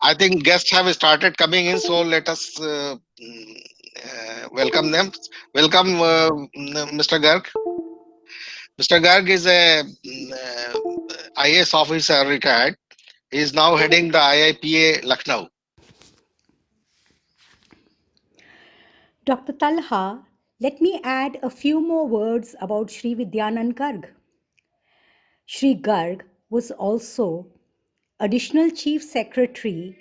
I think guests have started coming in, so let us welcome them. Welcome, Mr. Garg. Mr. Garg is a IAS officer retired. He is now heading the IIPA Lucknow. Dr. Talha, let me add a few more words about Sri Vidyanand Garg. Sri Garg was also Additional Chief Secretary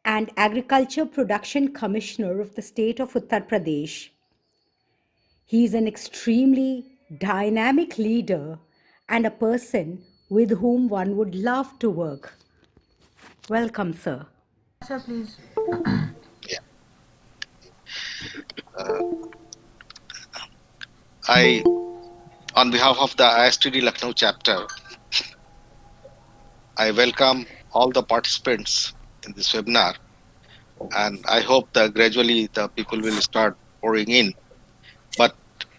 and Agriculture Production Commissioner of the state of Uttar Pradesh. He is an extremely dynamic leader and a person with whom one would love to work. Welcome, sir. Sir, please. Yeah. I, on behalf of the ISTD Lucknow chapter, I welcome all the participants in this webinar, and I hope that gradually the people will start pouring in. But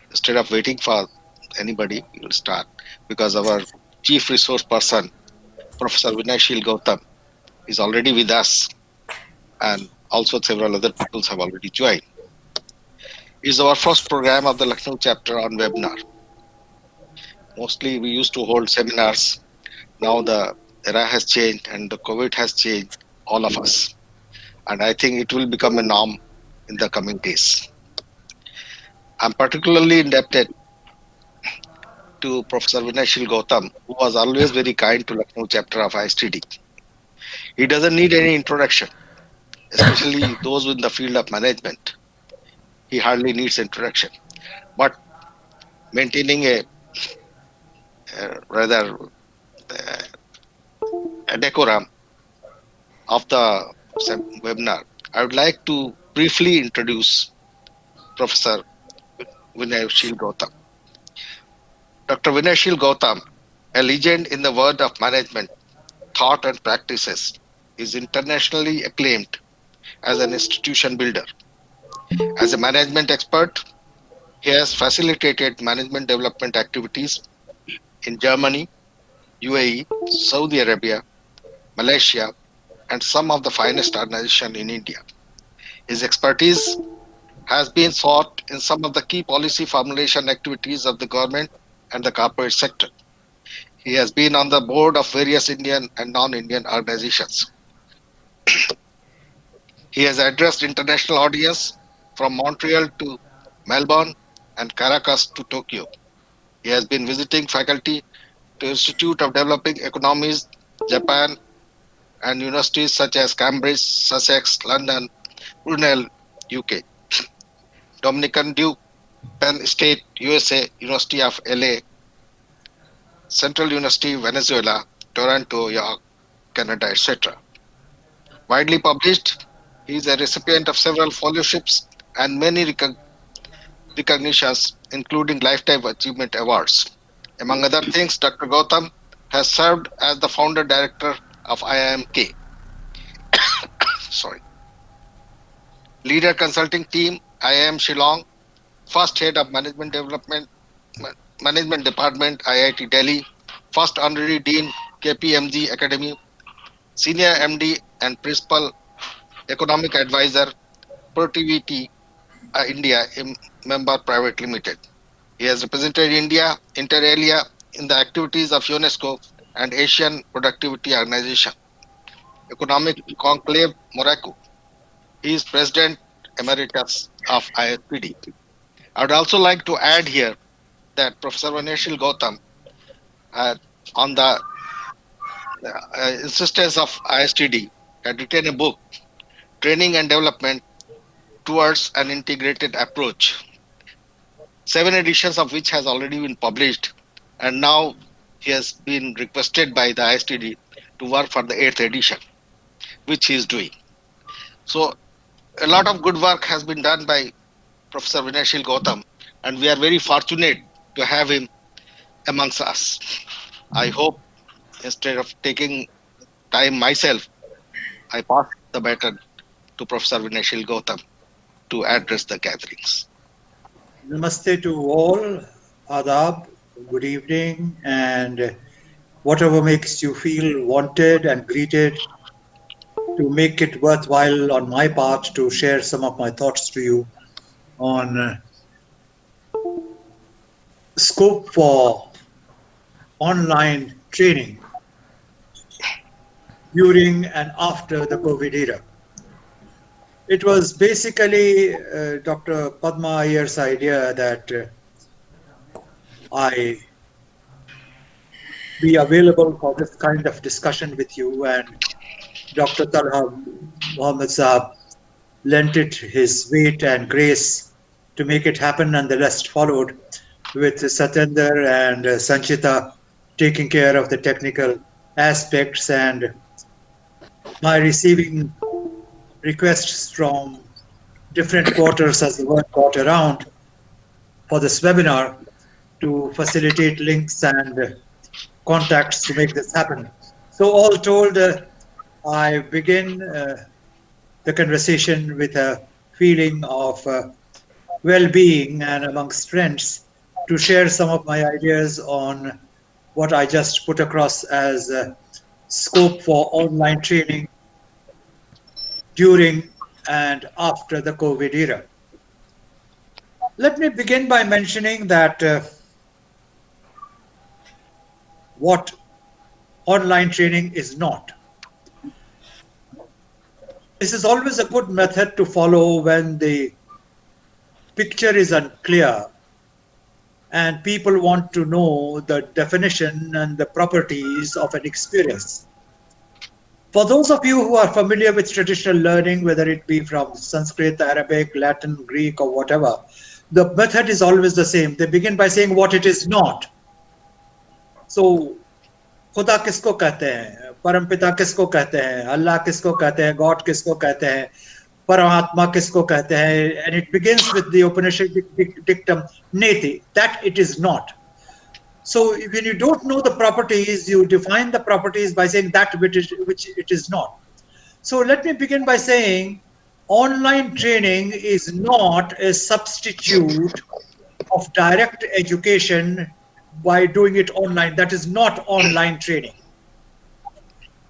instead of waiting for anybody, we will start because our chief resource person, Professor Vinayshil Gautam, is already with us, and also several other people have already joined. It is our first program of the Lucknow chapter on webinar. Mostly we used to hold seminars. Now the era has changed and the COVID has changed all of us. And I think it will become a norm in the coming days. I'm particularly indebted to Professor Vinayshil Gautam, who was always very kind to Lucknow chapter of ISTD. He doesn't need any introduction, especially those in the field of management. He hardly needs introduction. But maintaining rather a decorum of the webinar, I would like to briefly introduce Professor Vinayshil Gautam. Dr. Vinayshil Gautam, a legend in the world of management, thought and practices, is internationally acclaimed as an institution builder. As a management expert, he has facilitated management development activities in Germany, UAE, Saudi Arabia, Malaysia, and some of the finest organizations in India. His expertise has been sought in some of the key policy formulation activities of the government and the corporate sector. He has been on the board of various Indian and non-Indian organizations. He has addressed international audience from Montreal to Melbourne and Caracas to Tokyo. He has been visiting faculty to Institute of Developing Economies, Japan, and universities such as Cambridge, Sussex, London, Brunel, UK, Dominican Duke, Penn State, USA, University of LA, Central University, Venezuela, Toronto, York, Canada, etc. Widely published, he is a recipient of several fellowships and many recognitions, including Lifetime Achievement Awards. Among other things, Dr. Gautam has served as the founder director of IIM-K. Sorry. Leader consulting team, IIM Shillong, first head of management department, IIT-Delhi, first honorary dean, KPMG Academy, senior MD and principal economic advisor, Productivity India Member Private Limited. He has represented India inter alia in the activities of UNESCO and Asian Productivity Organization, Economic Conclave Morocco. He is President Emeritus of ISTD. I would also like to add here that Professor Vinayshil Gautam, on the insistence of ISTD, had written a book, Training and Development Towards an Integrated Approach, 7 editions of which has already been published, and now he has been requested by the ISTD to work for the 8th edition, which he is doing. So a lot of good work has been done by Professor Vinayshil Gautam, and we are very fortunate to have him amongst us. I hope instead of taking time myself, I pass the baton to Professor Vinayshil Gautam to address the gatherings. Namaste to all, Adab, good evening, and whatever makes you feel wanted and greeted to make it worthwhile on my part to share some of my thoughts to you on scope for online training during and after the COVID era. It was basically Dr. Padma Iyer's idea that I be available for this kind of discussion with you, and Dr. Talha Muhammad Saab lent it his weight and grace to make it happen, and the rest followed, with Satyender and Sanchita taking care of the technical aspects, and my receiving requests from different quarters as the word got around for this webinar to facilitate links and contacts to make this happen. So all told, I begin the conversation with a feeling of well-being and amongst friends to share some of my ideas on what I just put across as scope for online training during and after the COVID era. Let me begin by mentioning that what online training is not. This is always a good method to follow when the picture is unclear and people want to know the definition and the properties of an experience. For those of you who are familiar with traditional learning, whether it be from Sanskrit, Arabic, Latin, Greek, or whatever, the method is always the same. They begin by saying what it is not. So, खुदा किसको कहते हैं, परमपिता किसको कहते हैं, अल्लाह किसको कहते हैं, गॉड किसको कहते हैं, परमात्मा किसको कहते हैं, and it begins with the Upanishadic dictum neti, that it is not. So when you don't know the properties, you define the properties by saying that which it is not. So let me begin by saying online training is not a substitute of direct education by doing it online. That is not online training.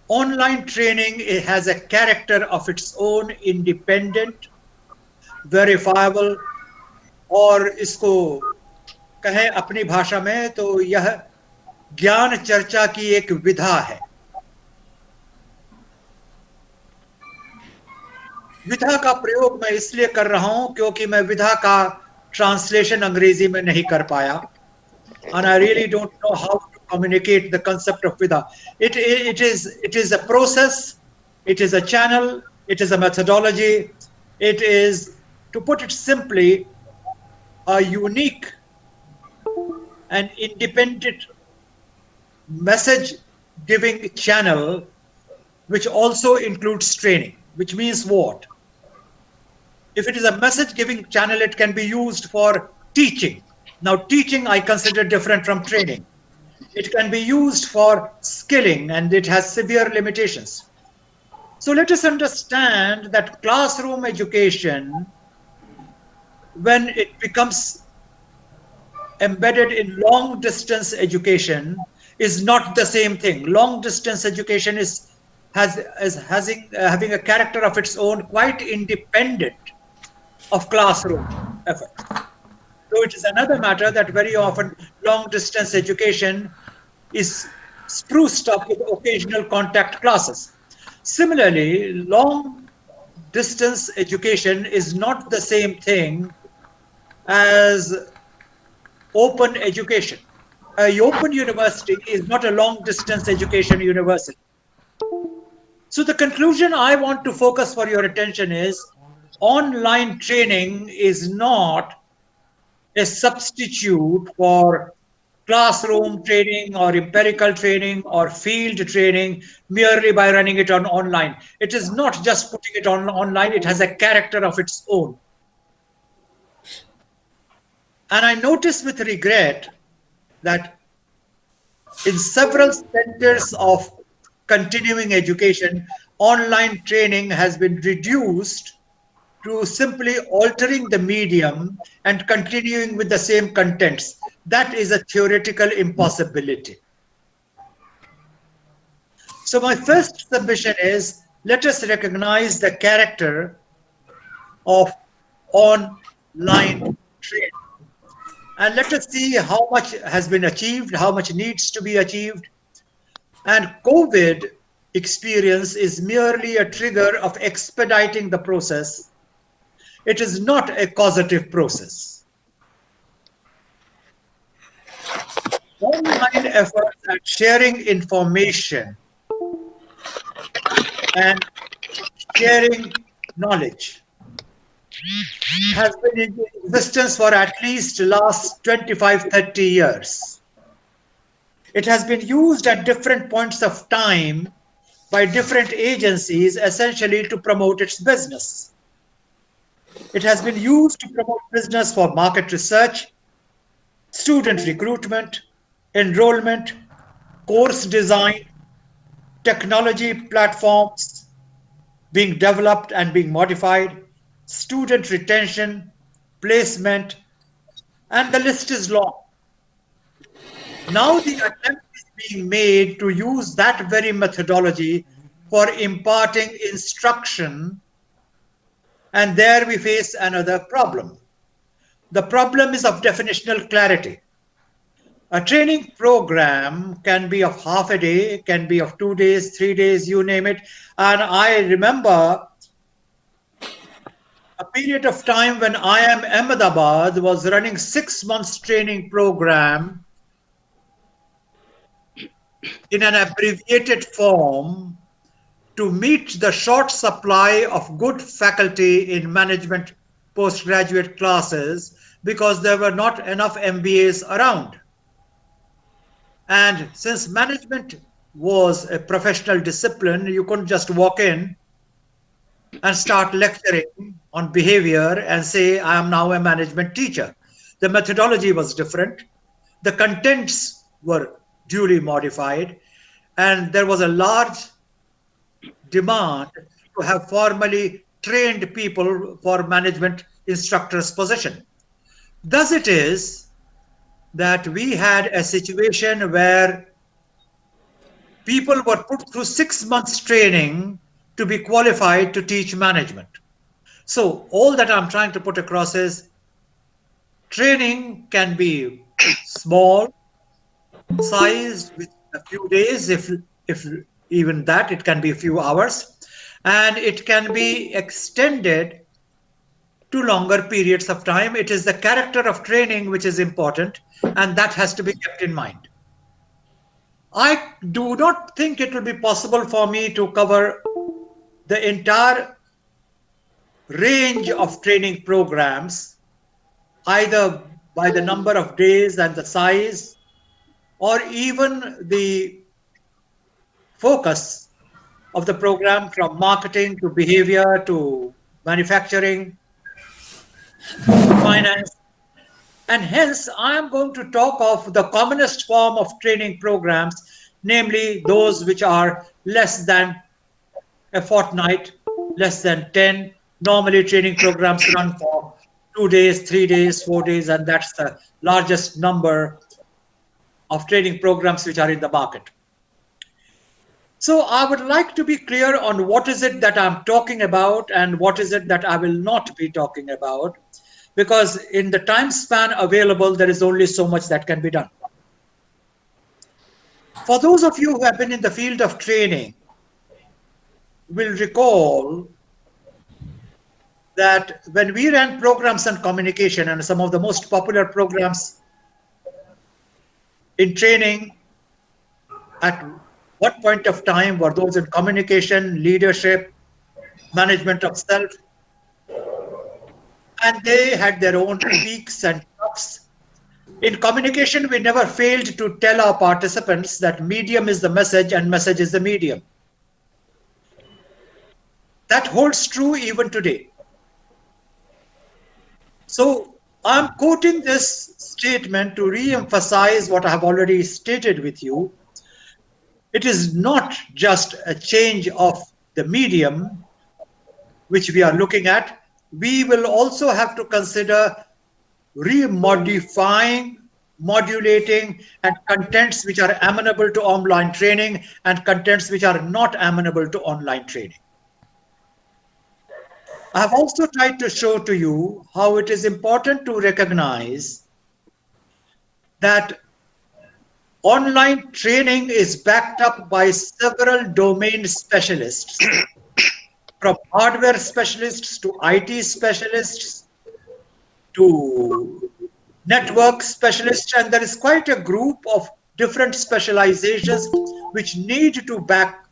Online training, it has a character of its own, independent, verifiable, और इसको कहें अपनी भाषा में तो यह ज्ञान चर्चा की एक विधा है. विधा का प्रयोग मैं इसलिए कर रहा हूं क्योंकि मैं विधा का ट्रांसलेशन अंग्रेजी में नहीं कर पाया, and I really don't know how to communicate the concept of vidha. It is a process, it is a channel, it is a methodology, it is, to put it simply, a unique and independent message giving channel which also includes training. Which means what? If it is a message giving channel, it can be used for teaching. Now, teaching I consider different from training. It can be used for skilling, and it has severe limitations. So let us understand that classroom education, when it becomes embedded in long distance education, is not the same thing. Long distance education is having a character of its own, quite independent of classroom effort. So it is another matter that very often long distance education is spruced up with occasional contact classes. Similarly, long distance education is not the same thing as open education. An open university is not a long distance education university. So the conclusion I want to focus for your attention is online training is not a substitute for classroom training or empirical training or field training merely by running it on online. It is not just putting it on online, it has a character of its own. And I notice with regret that in several centers of continuing education, online training has been reduced to simply altering the medium and continuing with the same contents. That is a theoretical impossibility. So my first submission is let us recognize the character of online training. And let us see how much has been achieved, how much needs to be achieved. And COVID experience is merely a trigger of expediting the process. It is not a causative process. Online efforts at sharing information and sharing knowledge has been in existence for at least last 25-30 years. It has been used at different points of time by different agencies, essentially to promote its business. It has been used to promote business for market research, student recruitment, enrollment, course design, technology platforms being developed and being modified, student retention, placement, and the list is long. Now the attempt is being made to use that very methodology for imparting instruction, and there we face another problem. The problem is of definitional clarity. A training program can be of half a day, can be of 2 days, 3 days, you name it. And I remember a period of time when IIM Ahmedabad was running 6 months training program in an abbreviated form to meet the short supply of good faculty in management postgraduate classes because there were not enough MBAs around. And since management was a professional discipline, you couldn't just walk in and start lecturing on behavior and say, I am now a management teacher. The methodology was different. The contents were duly modified. And there was a large demand to have formally trained people for management instructor's position. Thus it is that we had a situation where people were put through 6 months training to be qualified to teach management. So all that I'm trying to put across is training can be small, sized with a few days, if even that, it can be a few hours, and it can be extended to longer periods of time. It is the character of training which is important, and that has to be kept in mind. I do not think it will be possible for me to cover the entire range of training programs, either by the number of days and the size, or even the focus of the program, from marketing to behavior to manufacturing to finance. And hence, I am going to talk of the commonest form of training programs, namely those which are less than a fortnight, less than 10. Normally, training programs run for 2 days, 3 days, 4 days, and that's the largest number of training programs which are in the market. So I would like to be clear on what is it that I'm talking about and what is it that I will not be talking about, because in the time span available, there is only so much that can be done. For those of you who have been in the field of training, will recall that when we ran programs on communication, and some of the most popular programs in training, at what point of time were those in communication, leadership, management of self? And they had their own peaks and troughs. In communication, we never failed to tell our participants that medium is the message and message is the medium. That holds true even today. So I'm quoting this statement to re-emphasize what I have already stated with you. It is not just a change of the medium which we are looking at. We will also have to consider remodifying, modulating, and contents which are amenable to online training and contents which are not amenable to online training. I have also tried to show to you how it is important to recognize that online training is backed up by several domain specialists, from hardware specialists to IT specialists to network specialists, and there is quite a group of different specializations which need to back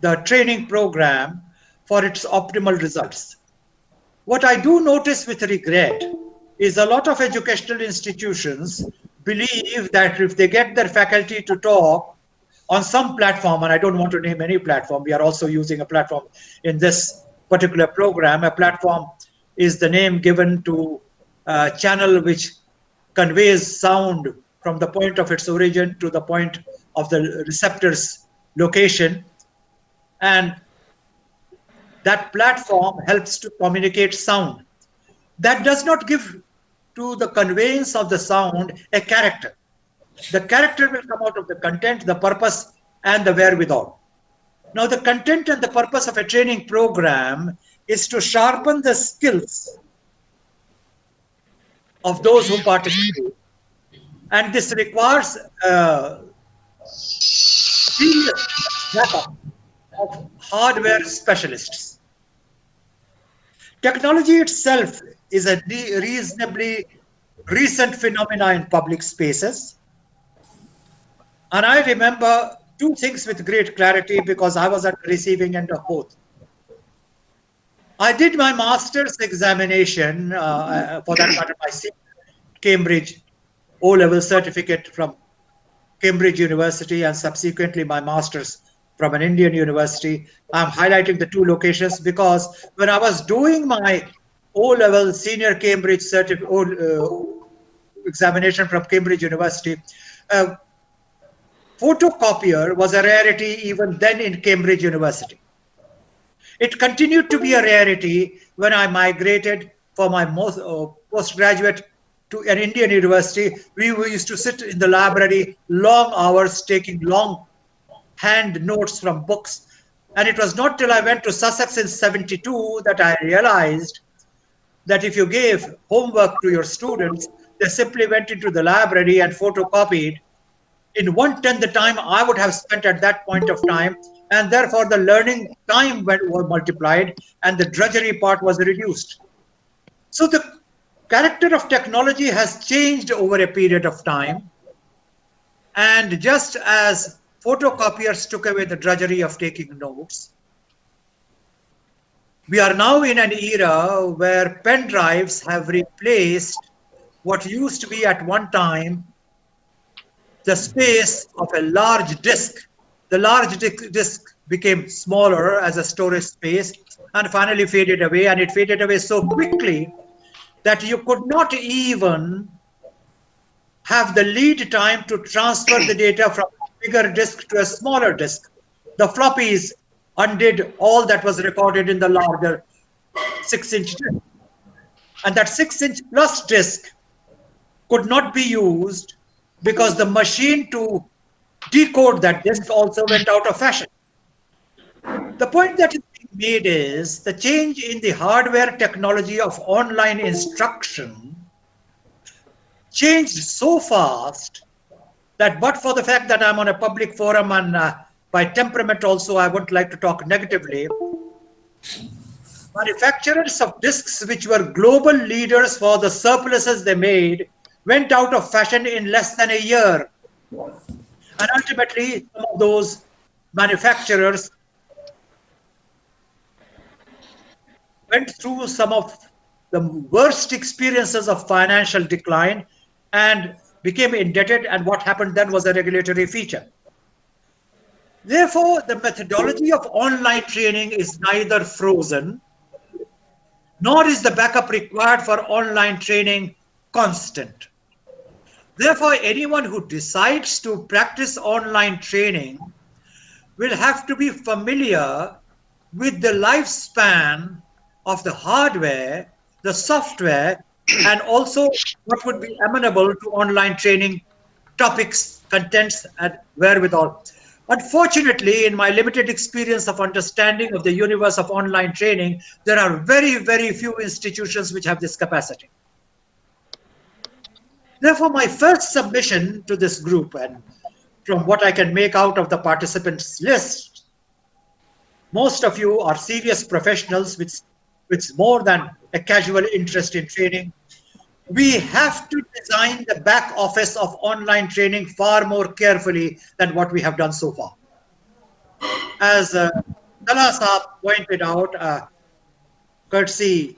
the training program for its optimal results. What I do notice with regret is a lot of educational institutions believe that if they get their faculty to talk on some platform, and I don't want to name any platform, we are also using a platform in this particular program. A platform is the name given to a channel which conveys sound from the point of its origin to the point of the receptor's location. And that platform helps to communicate sound. That does not give to the conveyance of the sound a character. The character will come out of the content, the purpose, and the wherewithal. Now, the content and the purpose of a training program is to sharpen the skills of those who participate. And this requires serious backup of hardware specialists. Technology itself is a reasonably recent phenomena in public spaces. And I remember two things with great clarity because I was at the receiving end of both. I did my master's examination, for that matter, my Cambridge O-level certificate from Cambridge University and subsequently my master's from an Indian university. I'm highlighting the two locations because when I was doing my O-level senior Cambridge examination from Cambridge University, photocopier was a rarity even then in Cambridge University. It continued to be a rarity when I migrated for my postgraduate to an Indian university. We used to sit in the library long hours taking long hand notes from books. And it was not till I went to Sussex in 72 that I realized that if you gave homework to your students, they simply went into the library and photocopied in 1/10 the time I would have spent at that point of time, and therefore the learning time was multiplied and the drudgery part was reduced. So the character of technology has changed over a period of time, and just as photocopiers took away the drudgery of taking notes, we are now in an era where pen drives have replaced what used to be at one time the space of a large disk. The large disk became smaller as a storage space and finally faded away, and it faded away so quickly that you could not even have the lead time to transfer the data from a bigger disk to a smaller disk. The floppies undid all that was recorded in the larger 6-inch disk. And that 6-inch plus disk could not be used because the machine to decode that disk also went out of fashion. The point that is being made is the change in the hardware technology of online instruction changed so fast that, but for the fact that I'm on a public forum and by temperament also I wouldn't like to talk negatively, manufacturers of disks which were global leaders for the surpluses they made went out of fashion in less than a year. And ultimately, some of those manufacturers went through some of the worst experiences of financial decline and became indebted, and what happened then was a regulatory feature. Therefore, the methodology of online training is neither frozen, nor is the backup required for online training constant. Therefore, anyone who decides to practice online training will have to be familiar with the lifespan of the hardware, the software, and also what would be amenable to online training topics, contents, and wherewithal. Unfortunately, in my limited experience of understanding of the universe of online training, there are very, very few institutions which have this capacity. Therefore, my first submission to this group, and from what I can make out of the participants list, most of you are serious professionals with more than a casual interest in training. We have to design the back office of online training far more carefully than what we have done so far. As Talha Saab pointed out, courtesy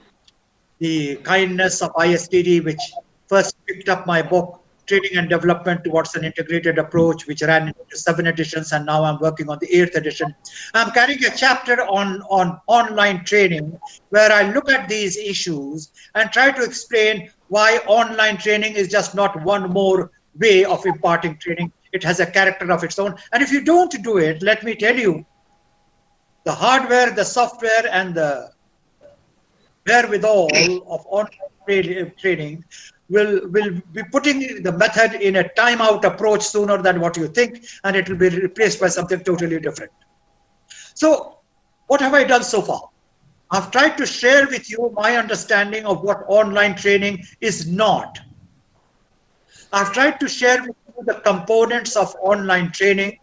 the kindness of ISTD, which first picked up my book, Training and Development Towards an Integrated Approach, which ran into 7 editions, and now I'm working on the 8th edition. I'm carrying a chapter on online training, where I look at these issues and try to explain why online training is just not one more way of imparting training. It has a character of its own. And if you don't do it, let me tell you, the hardware, the software, and the wherewithal of online training will be putting the method in a timeout approach sooner than what you think, and it will be replaced by something totally different. So what have I done so far? I've tried to share with you my understanding of what online training is not. I've tried to share with you the components of online training,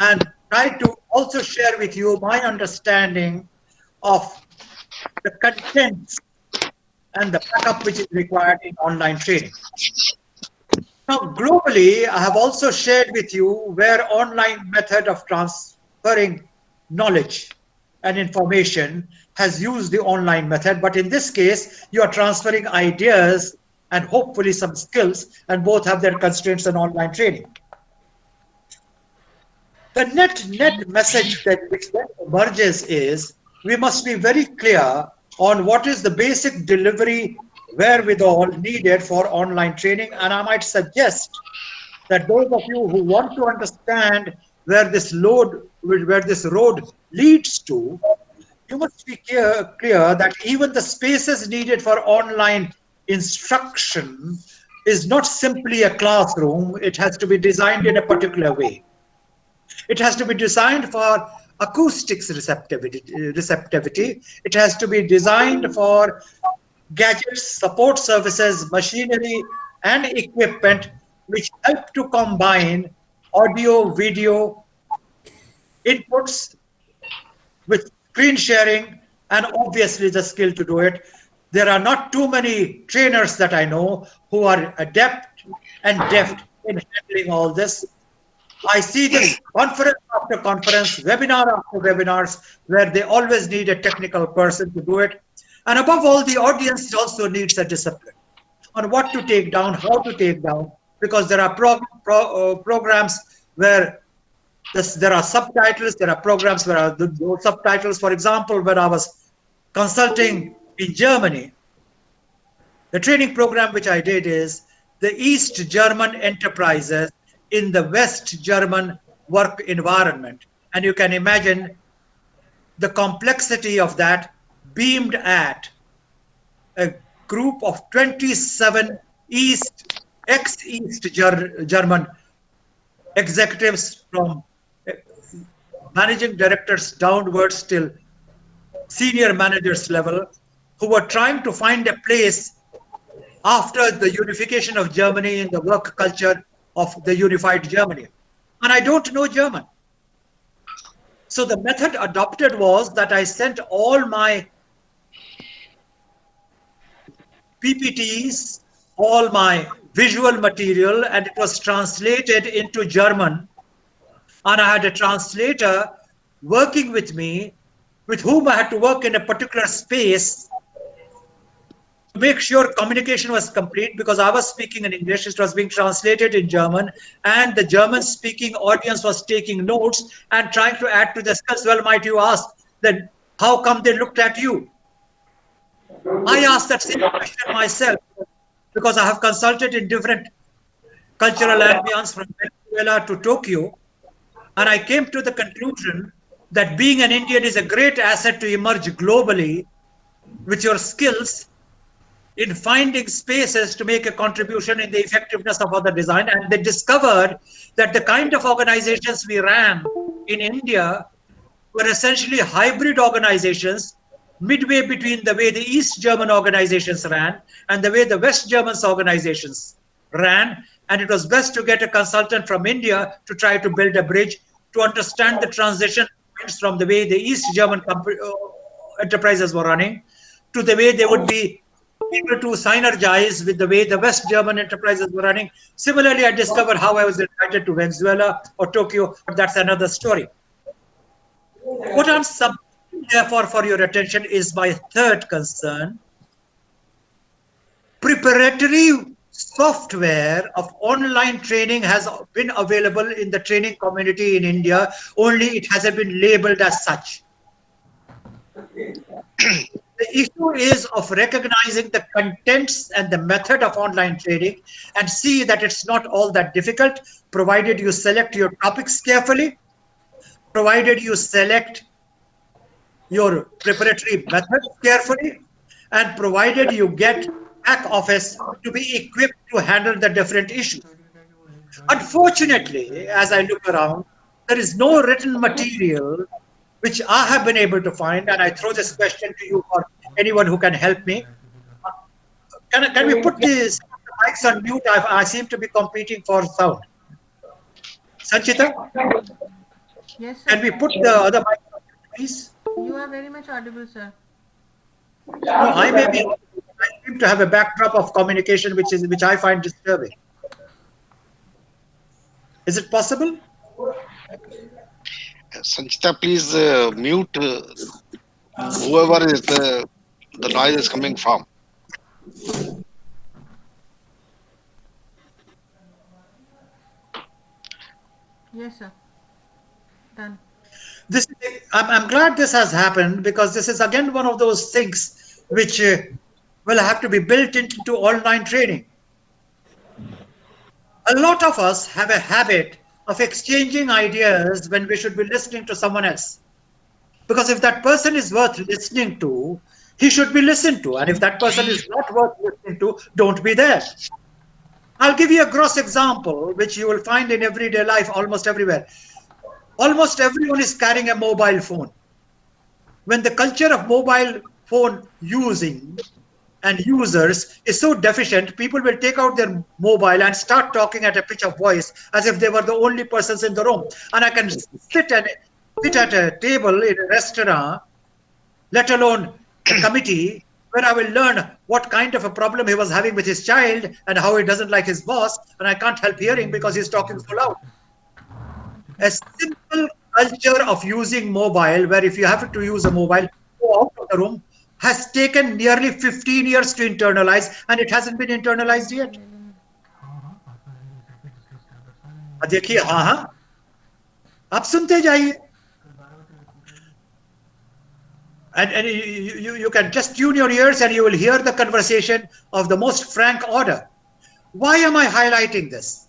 and tried to also share with you my understanding of the contents and the backup which is required in online training. Now, globally, I have also shared with you where online method of transferring knowledge and information has used the online method. But in this case, you are transferring ideas and hopefully some skills, and both have their constraints on online training. The net message that which then emerges is we must be very clear on what is the basic delivery wherewithal needed for online training. And I might suggest that those of you who want to understand where this road leads to, you must be clear that even the spaces needed for online instruction is not simply a classroom. It has to be designed in a particular way. It has to be designed for acoustics receptivity. It has to be designed for gadgets, support services, machinery, and equipment which help to combine audio, video inputs with screen sharing, and obviously the skill to do it. There are not too many trainers that I know who are adept and deft in handling all this. I see this conference after conference, webinar after webinars, where they always need a technical person to do it. And above all, the audience also needs a discipline on what to take down, how to take down, because there are programs where there are subtitles, there are programs where are those subtitles. For example, when I was consulting in Germany, the training program which I did is the East German enterprises in the West German work environment. And you can imagine the complexity of that beamed at a group of 27 ex-East German executives from managing directors downwards till senior managers level, who were trying to find a place after the unification of Germany in the work culture of the unified Germany. And I don't know German. So the method adopted was that I sent all my PPTs, all my visual material, and it was translated into German. And I had a translator working with me, with whom I had to work in a particular space to make sure communication was complete, because I was speaking in English, it was being translated in German, and the German-speaking audience was taking notes and trying to add to the skills. Well, might you ask, then how come they looked at you? I asked that same question myself, because I have consulted in different cultural ambience from Venezuela to Tokyo, and I came to the conclusion that being an Indian is a great asset to emerge globally with your skills, in finding spaces to make a contribution in the effectiveness of other design. And they discovered that the kind of organizations we ran in India were essentially hybrid organizations, midway between the way the East German organizations ran and the way the West Germans organizations ran. And it was best to get a consultant from India to try to build a bridge to understand the transition points from the way the East German enterprises were running to the way they would be able to synergize with the way the West German enterprises were running. Similarly, I discovered how I was invited to Venezuela or Tokyo, but that's another story. What I'm submitting, therefore, for your attention is my third concern. Preparatory software of online training has been available in the training community in India, only it hasn't been labeled as such. The issue is of recognizing the contents and the method of online training and see that it's not all that difficult, provided you select your topics carefully, provided you select your preparatory methods carefully, and provided you get back office to be equipped to handle the different issues. Unfortunately, as I look around, there is no written material which I have been able to find, and I throw this question to you or anyone who can help me. Can we put the mics on mute? I seem to be competing for sound. Sanchita, Yes, can sir. we put the other mic on mute, please? You are very much audible, sir. No, I may be. I seem to have a backdrop of communication which I find disturbing. Is it possible? Sanchita, please mute whoever is the noise is coming from. Yes, sir. Done. I'm glad this has happened because this is again one of those things which will have to be built into online training. A lot of us have a habit of exchanging ideas when we should be listening to someone else. Because if that person is worth listening to, he should be listened to. And if that person is not worth listening to, don't be there. I'll give you a gross example, which you will find in everyday life almost everywhere. Almost everyone is carrying a mobile phone. When the culture of mobile phone using and users is so deficient, people will take out their mobile and start talking at a pitch of voice as if they were the only persons in the room. And I can sit at a table in a restaurant, let alone a committee, where I will learn what kind of a problem he was having with his child and how he doesn't like his boss, and I can't help hearing because he's talking so loud. A simple culture of using mobile, where if you have to use a mobile, go out of the room, has taken nearly 15 years to internalize, and it hasn't been internalized yet. देखिए हाँ हाँ आप सुनते जाइए. And you can just tune your ears and you will hear the conversation of the most frank order. Why am I highlighting this?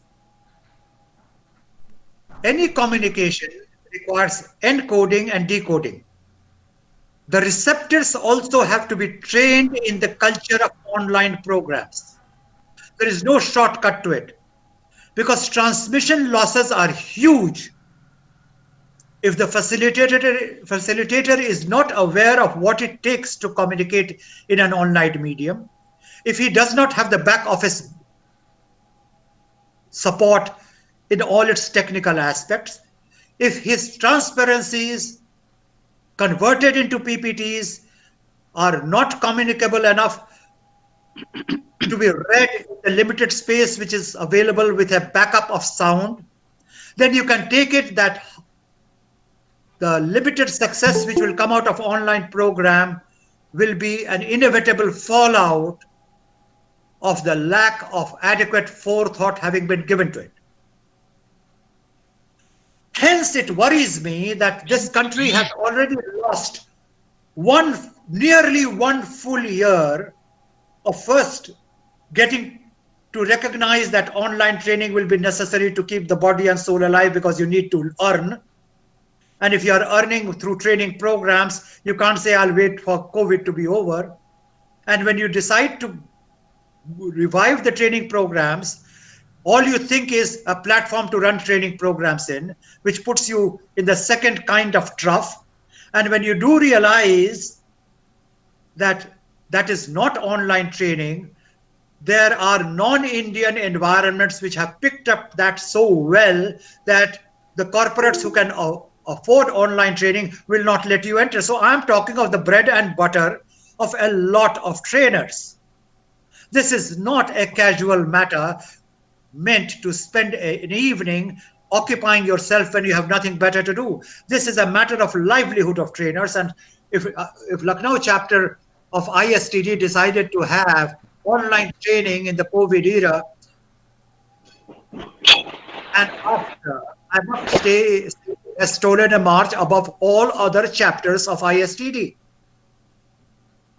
Any communication requires encoding and decoding. The receptors also have to be trained in the culture of online programs. There is no shortcut to it because transmission losses are huge. If the facilitator is not aware of what it takes to communicate in an online medium, if he does not have the back office support in all its technical aspects, if his transparencies converted into PPTs are not communicable enough to be read in the limited space which is available with a backup of sound, then you can take it that the limited success which will come out of online program will be an inevitable fallout of the lack of adequate forethought having been given to it. Hence, it worries me that this country has already lost nearly 1 full year of first getting to recognize that online training will be necessary to keep the body and soul alive because you need to earn. And if you are earning through training programs, you can't say, I'll wait for COVID to be over. And when you decide to revive the training programs, all you think is a platform to run training programs in, which puts you in the second kind of trough. And when you do realize that that is not online training, there are non-Indian environments which have picked up that so well that the corporates who can afford online training will not let you enter. So I'm talking of the bread and butter of a lot of trainers. This is not a casual matter meant to spend an evening occupying yourself when you have nothing better to do. This is a matter of livelihood of trainers. And if Lucknow chapter of ISTD decided to have online training in the COVID era, and after, I must say, has stolen a march above all other chapters of ISTD.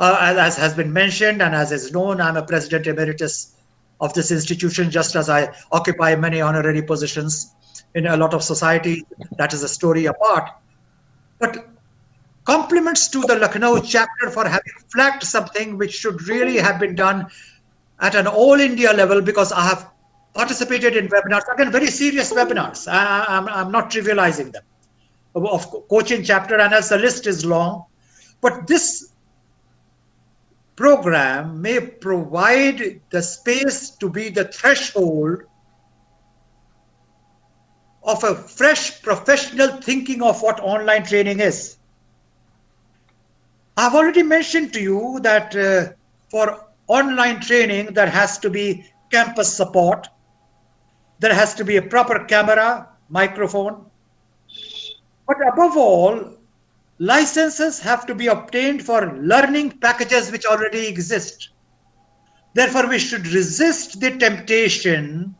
As has been mentioned and as is known, I'm a president emeritus of this institution, just as I occupy many honorary positions in a lot of society. That is a story apart. But compliments to the Lucknow chapter for having flagged something which should really have been done at an all India level, because I have participated in webinars, again, very serious webinars. I'm not trivializing them, of coaching chapter, and as the list is long. But this program may provide the space to be the threshold of a fresh professional thinking of what online training is. I've already mentioned to you that for online training, there has to be campus support. There has to be a proper camera, microphone. But above all, licenses have to be obtained for learning packages which already exist. Therefore, we should resist the temptation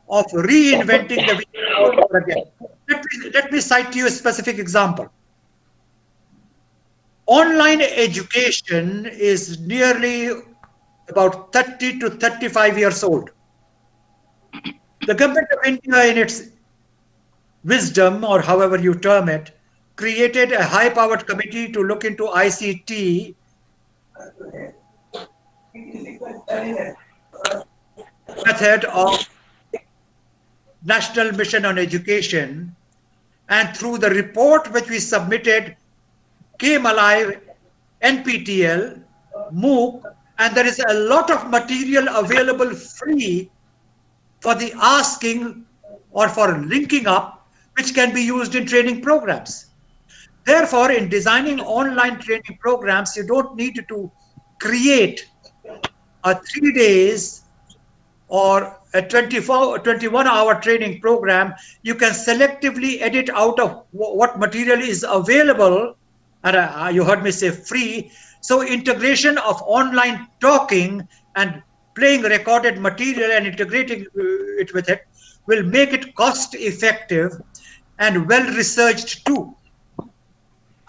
of reinventing the wheel all over again. Let me cite to you a specific example. Online education is nearly about 30 to 35 years old. The government of India, in its wisdom, or however you term it, created a high-powered committee to look into ICT method of National Mission on Education, and through the report which we submitted came alive NPTEL, MOOC, and there is a lot of material available free for the asking or for linking up, which can be used in training programs. Therefore, in designing online training programs, you don't need to create a 3 days or a 21-hour training program. You can selectively edit out of what material is available, and you heard me say free. So integration of online talking and playing recorded material and integrating it with it will make it cost effective and well researched too.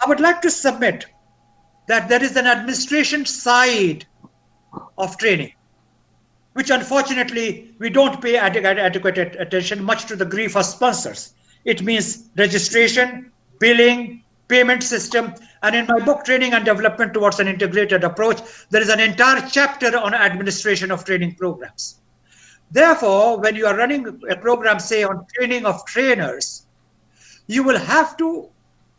I would like to submit that there is an administration side of training, which unfortunately we don't pay adequate attention, much to the grief of sponsors. It means registration, billing, payment system, and in my book, Training and Development Towards an Integrated Approach, there is an entire chapter on administration of training programs. Therefore, when you are running a program, say on training of trainers, you will have to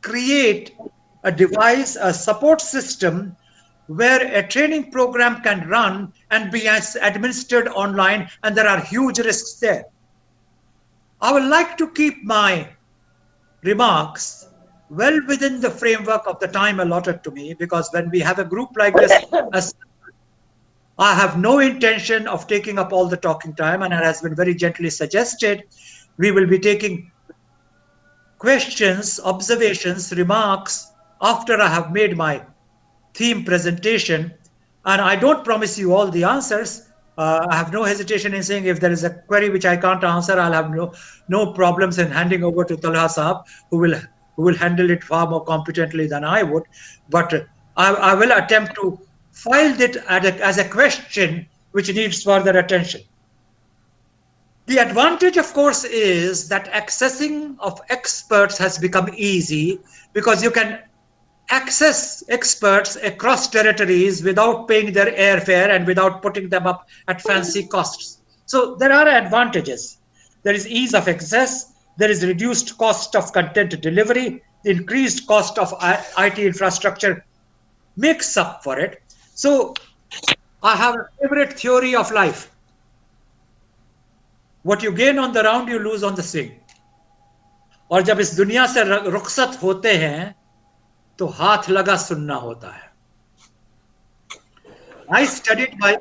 create a device, a support system where a training program can run and be administered online, and there are huge risks there. I would like to keep my remarks well within the framework of the time allotted to me, because when we have a group like this, I have no intention of taking up all the talking time, and it has been very gently suggested we will be taking questions, observations, remarks after I have made my theme presentation, and I don't promise you all the answers. I have no hesitation in saying if there is a query which I can't answer, I'll have no problems in handing over to Talha Saab, who will handle it far more competently than I would. But I will attempt to file it as a question which needs further attention. The advantage, of course, is that accessing of experts has become easy, because you can access experts across territories without paying their airfare and without putting them up at fancy costs. So there are advantages. There is ease of access, there is reduced cost of content delivery, the increased cost of IT infrastructure makes up for it. So I have a favorite theory of life. What you gain on the round, you lose on the swing. और जब इस दुनिया से रुखसत होते हैं तो हाथ लगा सुनना होता है. I studied my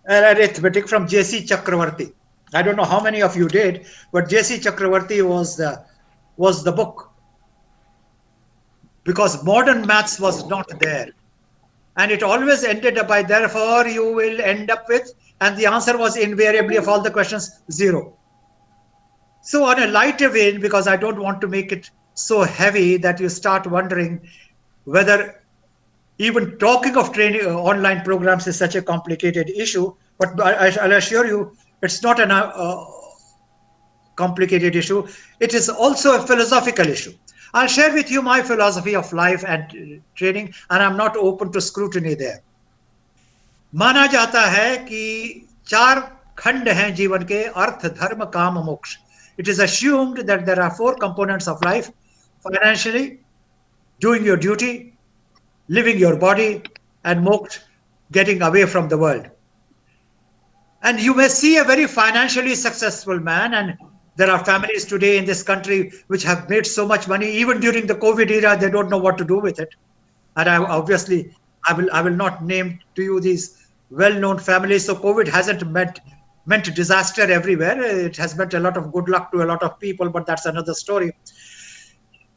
arithmetic from J.C. Chakravarti. I don't know how many of you did, but J.C. Chakravarti was the book, because modern maths was not there. And it always ended up by, therefore you will end up with, and the answer was invariably of all the questions, 0. So on a lighter vein, because I don't want to make it so heavy that you start wondering whether even talking of training online programs is such a complicated issue, but I'll assure you, it's not a complicated issue. It is also a philosophical issue. I'll share with you my philosophy of life and training, and I'm not open to scrutiny there. माना जाता है कि 4 खंड हैं जीवन के, अर्थ, धर्म, काम, मोक्ष. It is assumed that there are 4 components of life: financially, doing your duty, living your body, and moksha, getting away from the world. And you may see a very financially successful man, and there are families today in this country which have made so much money, even during the COVID era, they don't know what to do with it. And I will not name to you these well-known families. So COVID hasn't meant disaster everywhere. It has meant a lot of good luck to a lot of people, but that's another story.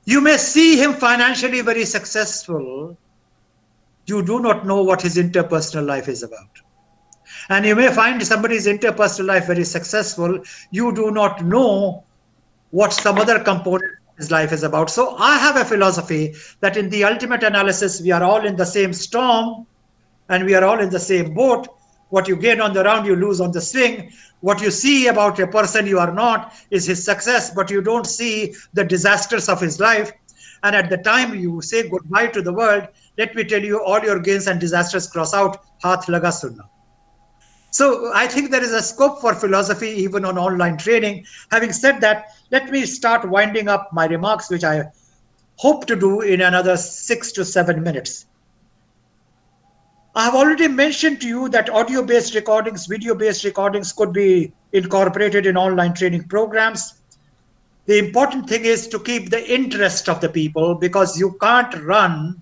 You may see him financially very successful. You do not know what his interpersonal life is about. And you may find somebody's interpersonal life very successful. You do not know what some other component of his life is about. So I have a philosophy that in the ultimate analysis, we are all in the same storm and we are all in the same boat. What you gain on the round, you lose on the swing. What you see about a person you are not is his success, but you don't see the disasters of his life. And at the time you say goodbye to the world, let me tell you, all your gains and disasters cross out. Haath laga sunna. So I think there is a scope for philosophy even on online training. Having said that, let me start winding up my remarks, which I hope to do in another 6 to 7 minutes. I have already mentioned to you that audio-based recordings, video-based recordings could be incorporated in online training programs. The important thing is to keep the interest of the people, because you can't run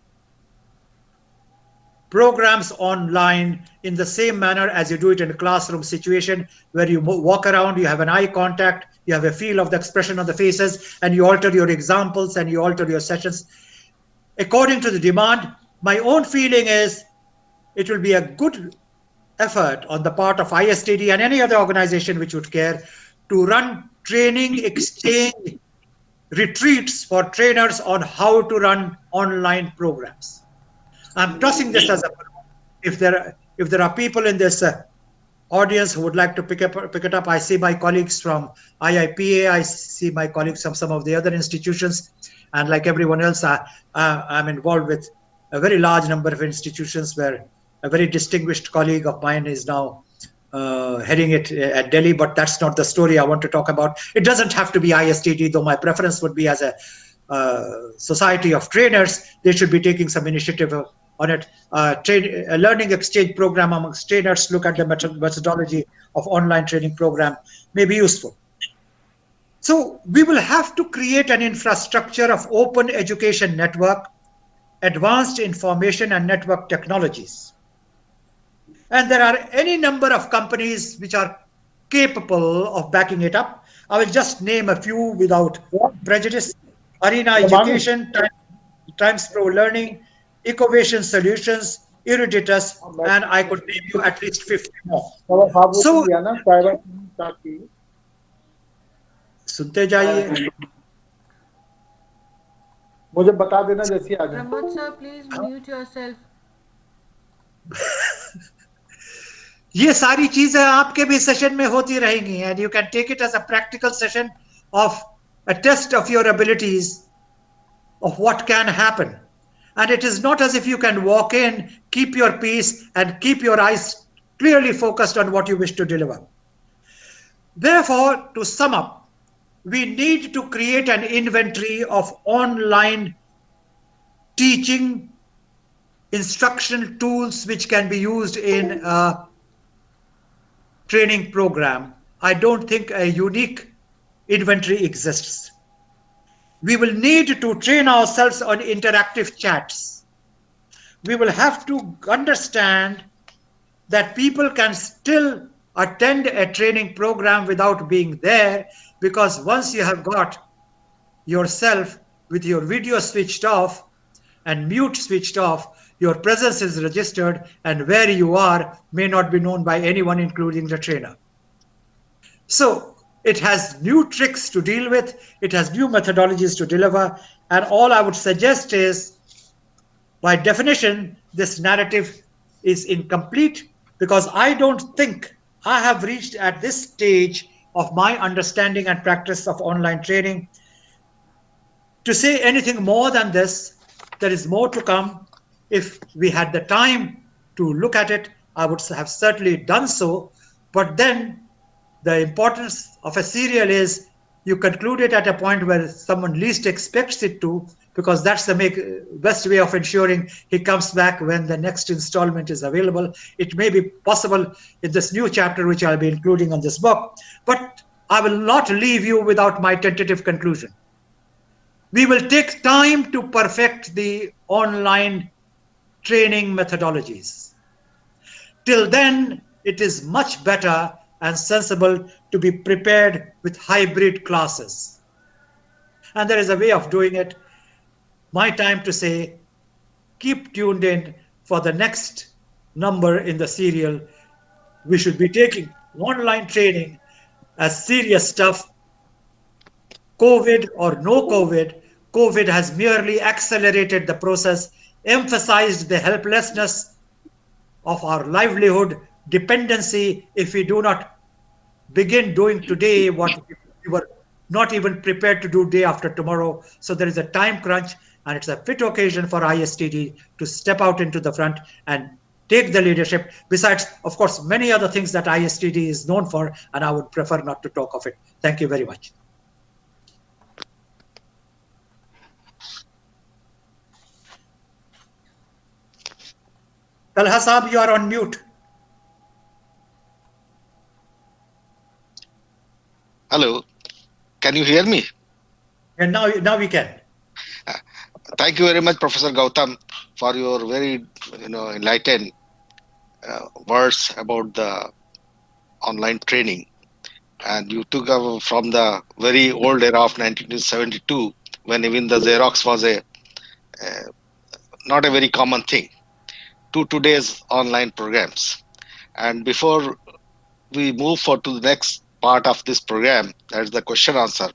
programs online in the same manner as you do it in a classroom situation, where you walk around, you have an eye contact, you have a feel of the expression of the faces, and you alter your examples and you alter your sessions according to the demand. My own feeling is it will be a good effort on the part of ISTD and any other organization which would care to run training exchange retreats for trainers on how to run online programs. I'm tossing this as a, if there are people in this audience who would like to pick it up. I see my colleagues from IIPA, I see my colleagues from some of the other institutions, and like everyone else, I'm involved with a very large number of institutions where a very distinguished colleague of mine is now heading it at Delhi, but that's not the story I want to talk about. It doesn't have to be ISTD, though my preference would be as a society of trainers, they should be taking some initiative on it. A learning exchange program amongst trainers, look at the methodology of online training program may be useful. So we will have to create an infrastructure of open education network, advanced information and network technologies. And there are any number of companies which are capable of backing it up. I will just name a few without prejudice. Arena Education, Times Pro Learning, Ecovation Solutions, Eruditus, and I could name you at least 50 more. So, सुनते जाइए. मुझे बता देना जैसे आ जाए. Pramod sir, please mute yourself. ये सारी चीजें आपके भी सेशन में होती रहेंगी, and you can take it as a practical session of a test of your abilities of what can happen. And it is not as if you can walk in, keep your peace, and keep your eyes clearly focused on what you wish to deliver. Therefore, to sum up, we need to create an inventory of online teaching instructional tools which can be used in a training program. I don't think a unique inventory exists. We will need to train ourselves on interactive chats. We will have to understand that people can still attend a training program without being there, because once you have got yourself with your video switched off and mute switched off, your presence is registered, and where you are may not be known by anyone, including the trainer. So it has new tricks to deal with, it has new methodologies to deliver, and all I would suggest is, by definition, this narrative is incomplete, because I don't think I have reached at this stage of my understanding and practice of online training to say anything more than this. There is more to come. If we had the time to look at it, I would have certainly done so. But then the importance of a serial is you conclude it at a point where someone least expects it to, because that's the best way of ensuring he comes back when the next installment is available. It may be possible in this new chapter, which I'll be including on this book, but I will not leave you without my tentative conclusion. We will take time to perfect the online training methodologies. Till then, it is much better and sensible to be prepared with hybrid classes. And there is a way of doing it. My time to say, keep tuned in for the next number in the serial. We should be taking online training as serious stuff. COVID or no COVID, COVID has merely accelerated the process, emphasized the helplessness of our livelihood, dependency, if we do not begin doing today what we were not even prepared to do day after tomorrow. So there is a time crunch, and it's a fit occasion for ISTD to step out into the front and take the leadership, besides, of course, many other things that ISTD is known for, and I would prefer not to talk of it. Thank you very much. Talha Saab, you are on mute. Hello, can you hear me? And now we can. Thank you very much, Professor Gautam, for your very enlightened words about the online training. And you took over from the very old era of 1972, when even the Xerox was not a very common thing, to today's online programs. And before we move to the next part of this program, that is the question answer,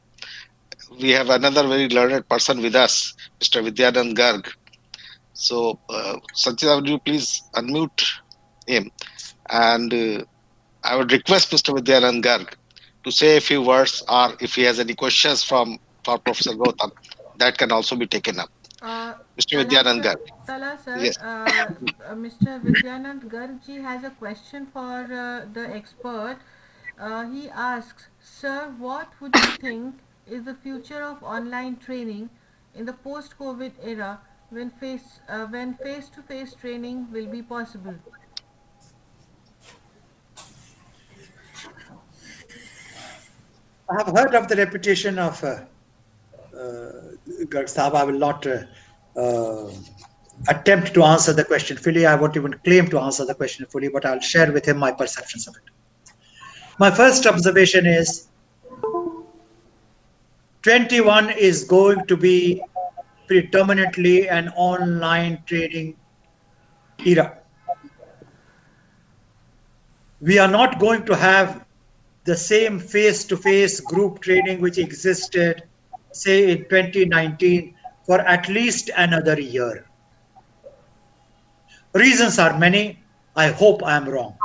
we have another very learned person with us, Mr. Vidyanand Garg. So, Sanchita, would you please unmute him? And I would request Mr. Vidyanand Garg to say a few words, or if he has any questions for Professor Gautam, that can also be taken up. Mr. Vidyanand Garg. Tala sir, Yes. Mr. Vidyanand Garg has a question for the expert. He asks, sir, what would you think is the future of online training in the post-COVID era when face-to-face training will be possible? I have heard of the reputation of Garg Saab. I will not attempt to answer the question fully. I won't even claim to answer the question fully, but I'll share with him my perceptions of it. My first observation is 21 is going to be predominantly an online training era. We are not going to have the same face-to-face group training which existed, say, in 2019 for at least another year. Reasons are many. I hope I am wrong.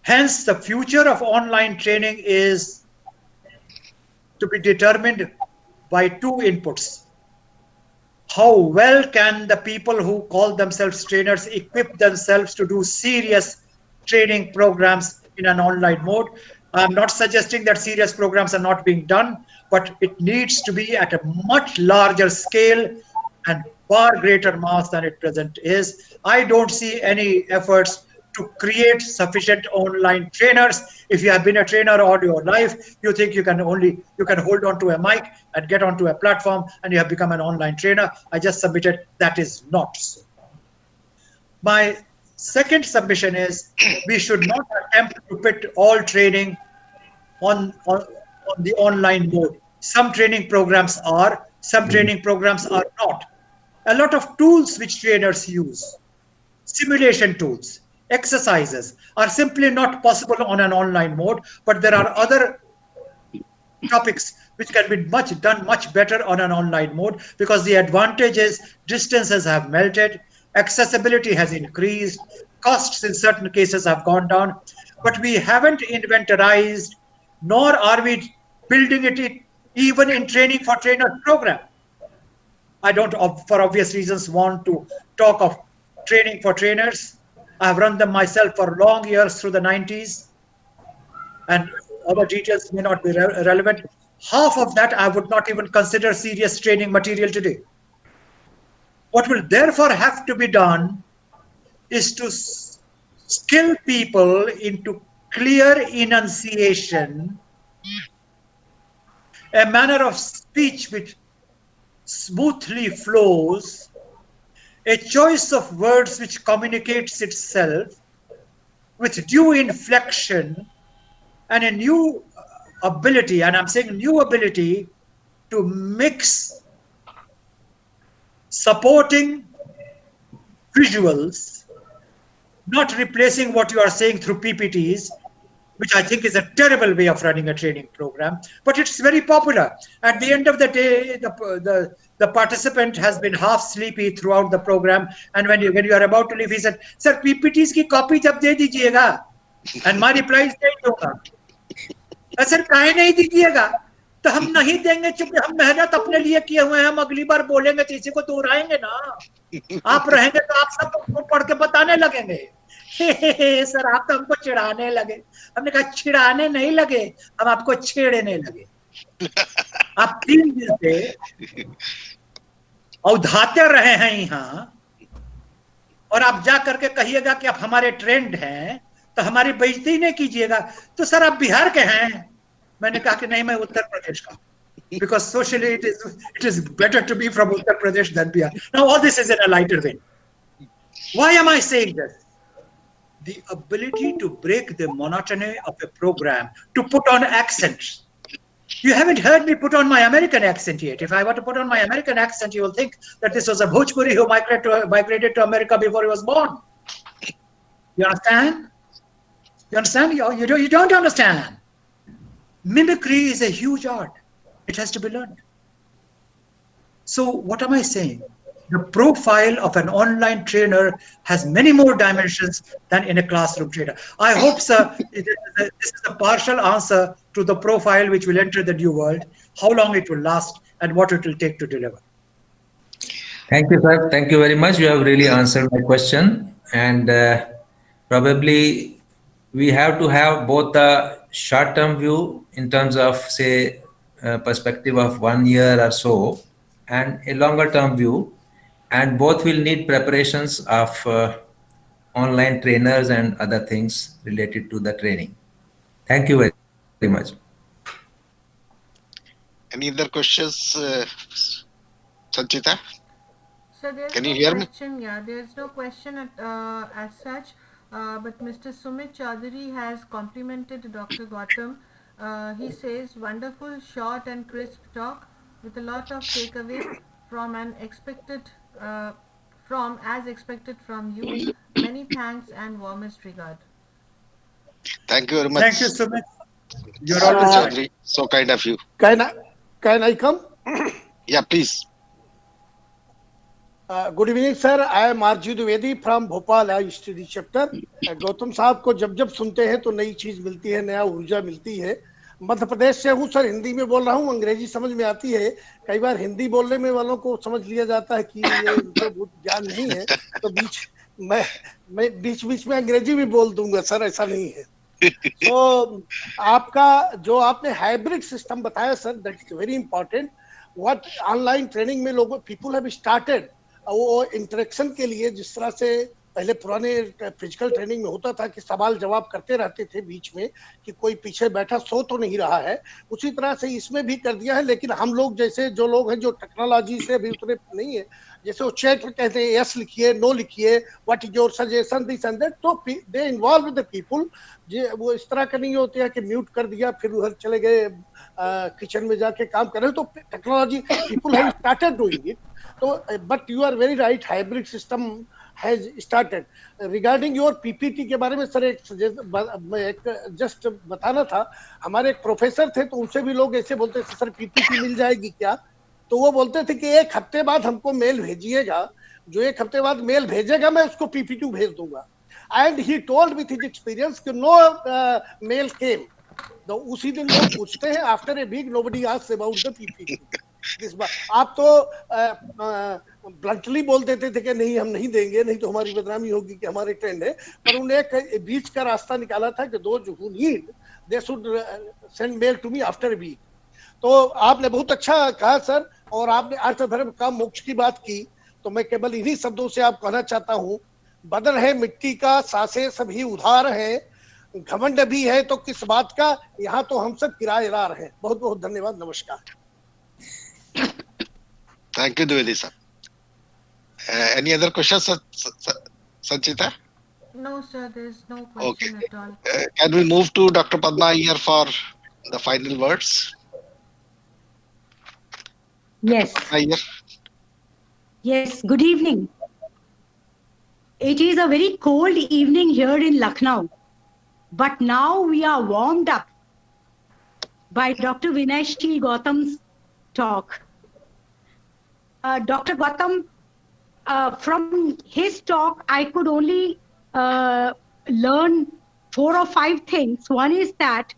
Hence, the future of online training is to be determined by two inputs. how well can the people who call themselves trainers equip themselves to do serious training programs in an online mode? I'm not suggesting that serious programs are not being done, but it needs to be at a much larger scale and far greater mass than it present is. I don't see any efforts to create sufficient online trainers. If you have been a trainer all your life, you think you can hold on to a mic and get onto a platform and you have become an online trainer. I just submitted that is not so. My second submission is we should not attempt to put all training on the online mode. Some training programs are, some training programs are not. A lot of tools which trainers use, simulation tools, exercises, are simply not possible on an online mode, but there are other topics which can be done much better on an online mode, because the advantage is distances have melted, accessibility has increased, costs in certain cases have gone down, but we haven't inventorized, nor are we building it even in training for trainers program. I don't, for obvious reasons, want to talk of training for trainers. I've run them myself for long years through the 90s, and other details may not be relevant. Half of that I would not even consider serious training material today. What will therefore have to be done is to skill people into clear enunciation, a manner of speech which smoothly flows, a choice of words which communicates itself with due inflection, and a new ability, and I'm saying new ability, to mix supporting visuals, not replacing what you are saying through PPTs, which I think is a terrible way of running a training program, but it's very popular. At the end of the day, the participant has been half sleepy throughout the program, and when you are about to leave, he said, "Sir, PPTs ki copy jab de dijiyega," and my reply is, "नहीं दूंगा." Sir काहे नहीं दीजिएगा? तो हम नहीं देंगे चूंकि हम मेहनत अपने लिए किए हुए हैं, हम अगली बार बोलेंगे तो इसी को दोहराएंगे ना। आप रहेंगे तो आप सबको पढ़ के बताने लगेंगे। सर आप तो हमको चिढ़ाने लगे। हमने कहा चिढ़ाने नहीं लगे, हम आपको छेड़ने लगे। आप 3 दिन से औधाते रहे हैं यहाँ, और आप जा करके कहिएगा कि आप हमारे ट्रेंड हैं, तो हमारी बेइज्जती नहीं कीजिएगा। तो सर आप बिहार के हैं? मैंने कहा कि नहीं, मैं उत्तर प्रदेश का, because socially it is better to be from Uttar Pradesh than Bihar. Now all this is in a lighter vein. Why am I saying this? The ability to break the monotony of a program, to put on accents. You haven't heard me put on my American accent yet. If I were to put on my American accent, you will think that this was a Bhojpuri who migrated to America before he was born. You understand? You understand? You don't understand. Mimicry is a huge art. It has to be learned. So what am I saying? The profile of an online trainer has many more dimensions than in a classroom trainer. I hope, sir, this is a partial answer to the profile which will enter the new world, how long it will last, and what it will take to deliver. Thank you, sir. Thank you very much. You have really answered my question. And probably we have to have both the short-term view in terms of, say, perspective of 1 year or so, and a longer-term view. And both will need preparations of online trainers and other things related to the training. Thank you very much. Any other questions, Sanchita? So there's Can no you hear me? question. Yeah, there's no question as such. But Mr. Sumit Chaudhary has complimented Dr. Gautam. He says, wonderful, short and crisp talk with a lot of takeaway from as expected from you. Many thanks and warmest regard. Thank you very much. Thank you, Sumit. You're Sumit always right. Chaudhary. So kind of you. Can I come? Yeah, please. Good evening, sir. I am Arju Dwivedi from Bhopal ISTD chapter. Gautam साहब को जब जब सुनते हैं तो नई चीज मिलती है, नया ऊर्जा मिलती है। मध्य प्रदेश से हूँ सर, हिंदी में बोल रहा हूँ, अंग्रेजी समझ में आती है। कई बार हिंदी बोलने में वालों को समझ लिया जाता है कि ये इनको बहुत ज्ञान नहीं है, तो मैं बीच बीच में अंग्रेजी भी बोल दूंगा सर, ऐसा नहीं है। तो आपका जो आपने हाइब्रिड सिस्टम बताया sir, that is very important. What online training में लोगों पीपल हैव स्टार्टेड, वो इंटरेक्शन के लिए, जिस तरह से पहले पुराने फिजिकल ट्रेनिंग में होता था कि सवाल जवाब करते रहते थे बीच में, कि कोई पीछे बैठा सो तो नहीं रहा है, उसी तरह से इसमें भी कर दिया है। लेकिन हम लोग जैसे जो लोग हैं जो टेक्नोलॉजी से भी उतने नहीं है, जैसे वो चैट कहते हैं, यस लिखिए, नो लिखिए, what is your suggestion, this and that, तो दे इन्वॉल्व द पीपल। वो इस तरह का नहीं होती है कि म्यूट कर दिया फिर उधर चले गए किचन में जाके काम कर रहे हो। तो technology people have started doing it. तो but you are very right, hybrid system has started. Regarding your PPT के बारे में सर, एक जस्ट बताना था। हमारे एक प्रोफेसर थे, तो उनसे भी लोग ऐसे बोलते थे, सर पीपीटी मिल जाएगी क्या? तो वो बोलते थे कि 1 हफ्ते बाद हमको मेल भेजिएगा, जो 1 हफ्ते बाद मेल भेजेगा मैं उसको पीपीटी भेज दूंगा। And he told with his experience कि नो मेल केम। तो उसी दिन लोग पूछते हैं, after a week nobody asks about the PPT. This बात आप तो ब्लंटली बोल देते थे कि नहीं हम नहीं देंगे, नहीं तो हमारी बदनामी होगी कि हमारे ट्रेंड है। पर उन्हें एक बीच का रास्ता निकाला था कि those who need they should send mail to me after a week. तो आपने बहुत अच्छा कहा सर, और आपने अर्थ धर्म का मोक्ष की बात की। तो मैं केवल इन्हीं शब्दों से आप कहना चाहता हूँ, बदन है मिट्टी का, सांसें सभी उधार है, घमंड भी है तो किस बात का, यहाँ तो हम सब किराएदार हैं। बहुत बहुत धन्यवाद, नमस्कार। Thank you, Dwivedi sir. Any other questions, Sanchita? No, sir, there's no Okay. question at all. Can we move to Dr. Padma Iyer for the final words? Yes. Padma Iyer. Yes, good evening. It is a very cold evening here in Lucknow, but now we are warmed up by Dr. Vinayshil Gautam's talk. Dr. Gautam, from his talk, I could only learn 4 or 5 things. One is that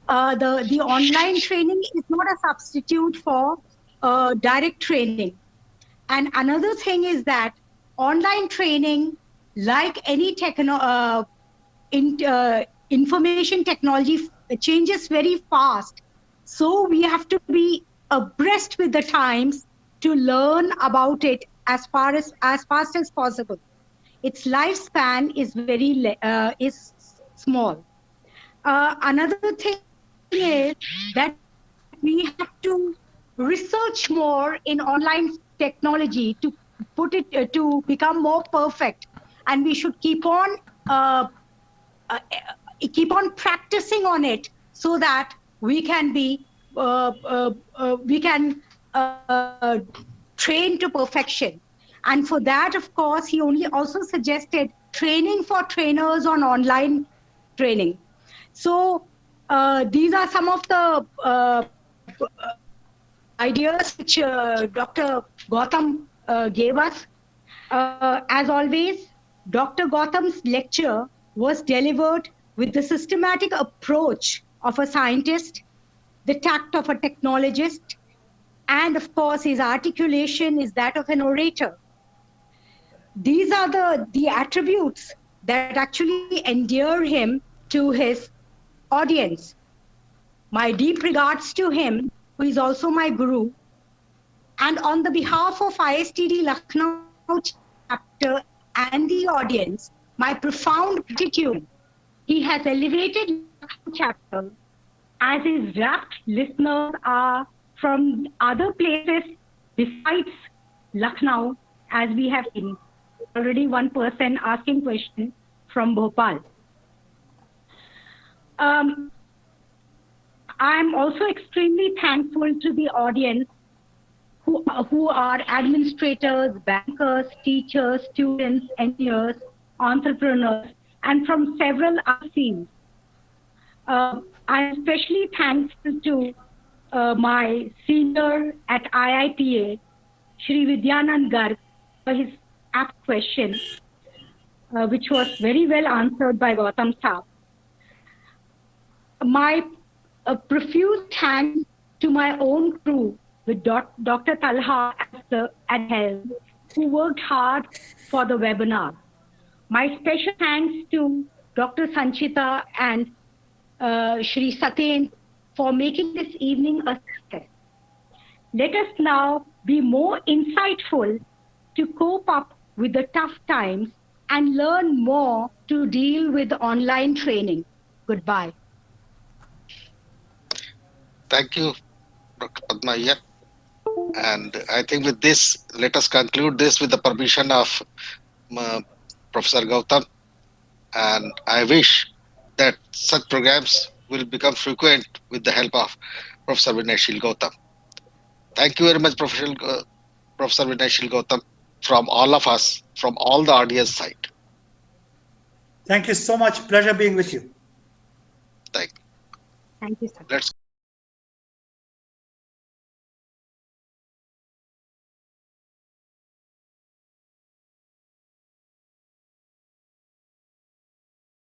the online training is not a substitute for direct training. And another thing is that online training, like any information technology, changes very fast. So we have to be abreast with the times to learn about it as fast as possible. Its lifespan is is small. Another thing is that we have to research more in online technology to put it to become more perfect, and we should uh, keep on practicing on it so that we can be we can train to perfection. And for that, of course, he only also suggested training for trainers on online training. So these are some of the ideas which Dr. Gautam gave us. As always, Dr. Gautam's lecture was delivered with the systematic approach of a scientist, the tact of a technologist, and of course, his articulation is that of an orator. These are the attributes that actually endear him to his audience. My deep regards to him, who is also my guru. And on the behalf of ISTD Lucknow chapter and the audience, my profound gratitude. He has elevated Lucknow chapter as his rapt listeners are from other places besides Lucknow, as we have seen. Already one person asking question from Bhopal. I'm also extremely thankful to the audience who are administrators, bankers, teachers, students, engineers, entrepreneurs, and from several other fields. I'm especially thankful to my senior at IITA, Shri Vidyanand Garg, for his apt question, which was very well answered by Gautam Saab. My A profuse thanks to my own crew with Dr. Talha at helm, who worked hard for the webinar. My special thanks to Dr. Sanchita and Shri Saten for making this evening a success. Let us now be more insightful to cope up with the tough times and learn more to deal with online training. Goodbye. Thank you, Dr. Padma Iyer. And I think with this, let us conclude this with the permission of Professor Gautam. And I wish that such programs will become frequent with the help of Professor Vinayshil Gautam. Thank you very much, Professor Vinayshil Gautam, from all of us, from all the audience side. Thank you so much. Pleasure being with you. Thank you. Thank you, sir. Let's